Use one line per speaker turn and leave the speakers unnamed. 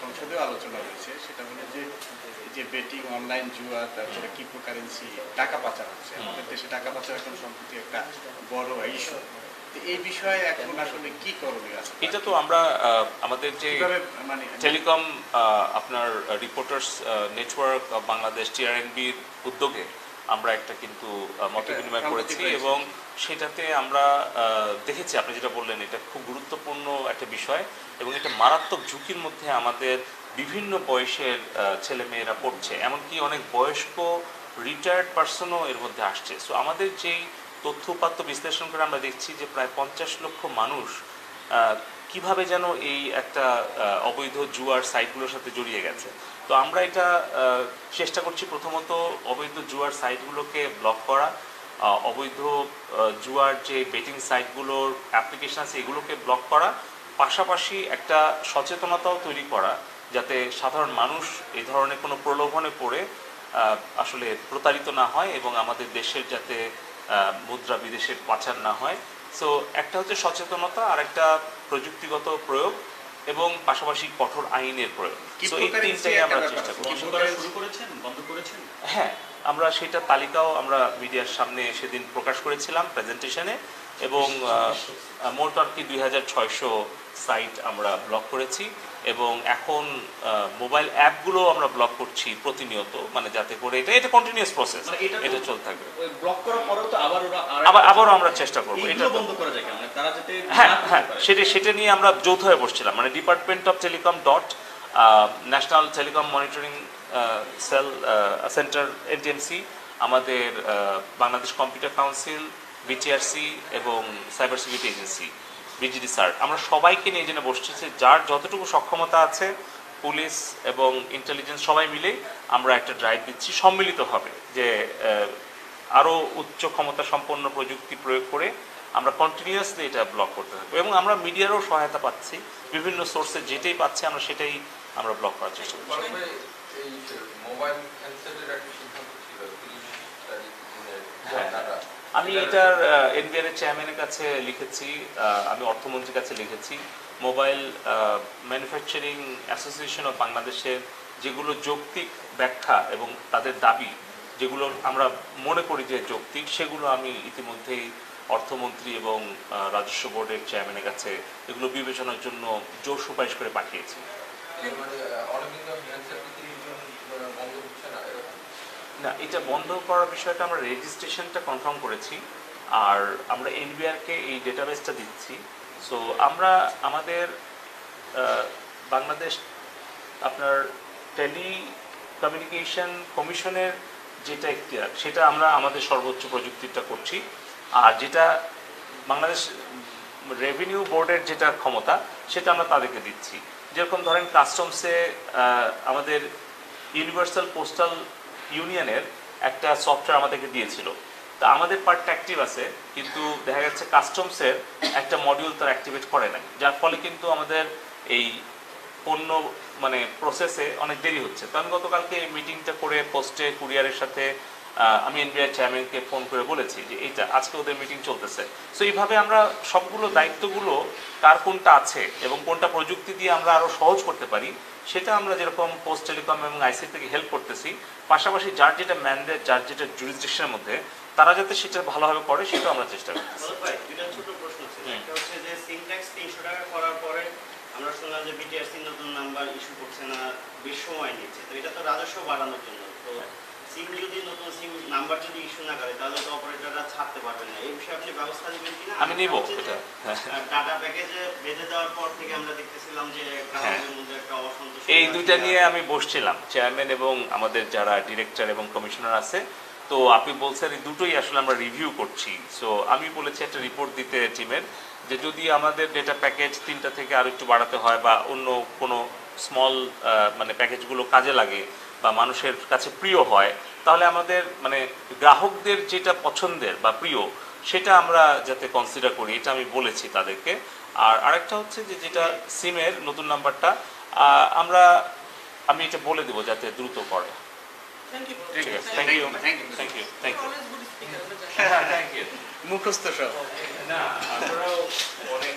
সংসদেও আলোচনা হয়েছে, সেটা হলো যে যে বেটিং, অনলাইন জুয়া, তারপরে ক্রিপ্টোকারেন্সি, টাকা পাচার হচ্ছে। আমাদের দেশে টাকা পাচার এখন সম্প্রতি একটা বড় ইস্যু। এই বিষয়ে এখন আসলে কি করণীয় আছে?
এটা তো আমরা আমাদের যে
মানে
টেলিকম আপনার রিপোর্টার্স নেটওয়ার্ক বাংলাদেশ টিআরএনবির উদ্যোগে আমরা একটা কিন্তু মত বিনিময় করেছি এবং সেটাতে আমরা দেখেছি আপনি যেটা বললেন এটা খুব গুরুত্বপূর্ণ একটা বিষয় এবং এটা মারাত্মক ঝুঁকির মধ্যে আমাদের বিভিন্ন বয়সের ছেলেমেয়েরা পড়ছে, এমনকি অনেক বয়স্ক রিটায়ার্ড পার্সনও এর মধ্যে আসছে। সো আমাদের যেই তথ্য উপাত্ত বিশ্লেষণ করে আমরা দেখছি যে প্রায় 50 লক্ষ মানুষ কিভাবে যেন এই একটা অবৈধ জুয়ার সাইটগুলোর সাথে জড়িয়ে গেছে। তো আমরা এটা চেষ্টা করছি প্রথমত অবৈধ জুয়ার সাইটগুলোকে ব্লক করা, অবৈধ জুয়ার যে বেটিং সাইটগুলোর অ্যাপ্লিকেশন আছে এগুলোকে ব্লক করা, পাশাপাশি একটা সচেতনতাও তৈরি করা যাতে সাধারণ মানুষ এই ধরনের কোনো প্রলোভনে পড়ে আসলে প্রতারিত না হয় এবং আমাদের দেশের যাতে মুদ্রা বিদেশে পাচার না হয়। সো একটা হচ্ছে সচেতনতা, আর একটা প্রযুক্তিগত প্রয়োগ এবং পাশাপাশি কঠোর আইনের প্রয়োগ। সো এই তিনটাই আমরা চেষ্টা করি। হ্যাঁ, আমরা সেটা তালিকাও আমরা মিডিয়ার সামনে সেদিন প্রকাশ করেছিলাম প্রেজেন্টেশনে এবং মোট আর কি 2600 সাইট আমরা ব্লক করেছি এবং এখন মোবাইল অ্যাপগুলো আমরা ব্লক করছি প্রতিনিয়ত, মানে যাতে করে এটা কন্টিনিউয়াস প্রসেস, এটা চলতে থাকবে।
ব্লক করার পরেও তো
আবারও আমরা চেষ্টা করব এটা
বন্ধ করা যায়, মানে তারা যাতে
হ্যাঁ সেটা নিয়ে আমরা যৌথ হয়ে বসছিলাম, মানে department of telecom dot national telecom monitoring cell centre NTMC, আমাদের বাংলাদেশ কম্পিউটার কাউন্সিল, বিটিআরসি এবং cyber security agency BGD sir, আমরা সবাইকে নিয়ে জেনে বসছি যার যতটুকু সক্ষমতা আছে পুলিশ এবং ইন্টেলিজেন্স সবাই মিলে আমরা একটা ড্রাইভ দিচ্ছি সম্মিলিতভাবে যে আরও উচ্চ ক্ষমতা সম্পন্ন প্রযুক্তি প্রয়োগ করে আমরা কন্টিনিউয়াসলি এটা ব্লক করতে থাকবো এবং আমরা মিডিয়ারও সহায়তা পাচ্ছি, বিভিন্ন সোর্সে যেটাই পাচ্ছি আমরা সেটাই আমরা ব্লক করার চেষ্টা করছি। আমি এটার এনবিআর এর চেয়ারম্যানের কাছে লিখেছি, আমি অর্থমন্ত্রীর কাছে লিখেছি, মোবাইল ম্যানুফ্যাকচারিং অ্যাসোসিয়েশন অফ বাংলাদেশের যেগুলো যৌক্তিক ব্যাখ্যা এবং তাদের দাবি যেগুলো আমরা মনে করি যে যৌক্তিক, সেগুলো আমি ইতিমধ্যেই অর্থমন্ত্রী এবং রাজস্ব বোর্ডের চেয়ারম্যানের কাছে এগুলো বিবেচনার জন্য জোর সুপারিশ করে পাঠিয়েছি। না, এটা বন্ধ করার বিষয়টা আমরা রেজিস্ট্রেশনটা কনফার্ম করেছি আর আমরা এনবিআরকে এই ডেটাবেসটা দিচ্ছি। সো আমরা আমাদের বাংলাদেশ আপনার টেলিকমিউনিকেশন কমিশনের যেটা এখতিয়ার সেটা আমরা আমাদের সর্বোচ্চ প্রযুক্তিটা করছি, আর যেটা বাংলাদেশ রেভিনিউ বোর্ডের যেটা ক্ষমতা সেটা আমরা তাদেরকে দিচ্ছি। যেরকম ধরেন কাস্টমসে আমাদের ইউনিভার্সাল পোস্টাল ইউনিয়নের একটা সফটওয়্যার আমাদেরকে দিয়েছিল, তা আমাদের পার্টটা অ্যাক্টিভ আছে কিন্তু দেখা যাচ্ছে কাস্টমসের একটা মডিউল তার অ্যাক্টিভেট করে নাই, যার ফলে কিন্তু আমাদের এই পণ্য মানে প্রসেসে অনেক দেরি হচ্ছে। তো আমি গতকালকে এই মিটিংটা করে পোস্টে কুরিয়ারের সাথে আমি এনবিআর চেয়ারম্যানকে ফোন করে বলেছি যে এইটা আজকে ওদের মিটিং চলতেছে। সো এইভাবে আমরা সবগুলো দায়িত্বগুলো কার কোনটা আছে এবং কোনটা প্রযুক্তি দিয়ে আমরা আরও সহজ করতে পারি সেটা আমরা যেরকম পোস্ট টেলিকম এবং আইসি থেকে হেল্প করতেছি, পাশাপাশি যার যেটা ম্যান্ডেট যার যেটা জুরিসডিকশনের মধ্যে তারা যাতে সেটা ভালোভাবে করে সেটাও আমরা চেষ্টা করতেছি।
ছোট প্রশ্ন ছিল, একটা হচ্ছে যে সিম ট্যাক্স 300 টাকা করার পরে আমরা শুনলাম যে বিটিআরসি নতুন নাম্বার ইস্যু করছে না, বেশ সময় নিচ্ছে, তো এটা তো রাজস্ব বাড়ানোর জন্য। তো সিম যদি নতুন সিম নাম্বার যদি ইস্যু না করে তাহলে তো অপারেটররা ছাড়তে পারবেন না, এই বিষয়ে আপনি ব্যবস্থা নেবেন কিনা?
আমি নিব এটা।
ডাটা প্যাকেজে বেঁধে দেওয়ার পর থেকে আমরা দেখতেছিলাম যে গ্রাহকদের মধ্যে একটা অসন্তোষ,
এই দুইটা নিয়ে আমি বসছিলাম চেয়ারম্যান এবং আমাদের যারা ডিরেক্টর এবং কমিশনার আছে। তো আপনি বলছেন এই দুটোই আসলে আমরা রিভিউ করছি। সো আমি বলেছি একটা রিপোর্ট দিতে টিমের যে যদি আমাদের ডেটা প্যাকেজ 3টা থেকে আরও একটু বাড়াতে হয় বা অন্য কোনো স্মল মানে প্যাকেজগুলো কাজে লাগে বা মানুষের কাছে প্রিয় হয়, তাহলে আমাদের মানে গ্রাহকদের যেটা পছন্দের বা প্রিয় সেটা আমরা যাতে কনসিডার করি, এটা আমি বলেছি তাদেরকে। আর আরেকটা হচ্ছে যে যেটা সিমের নতুন নাম্বারটা আমি এটা বলে দেবো যাতে দ্রুত করে। ঠিক আছে, thank you thank you thank you
মুখস্থ সব না, আমরাও অনেক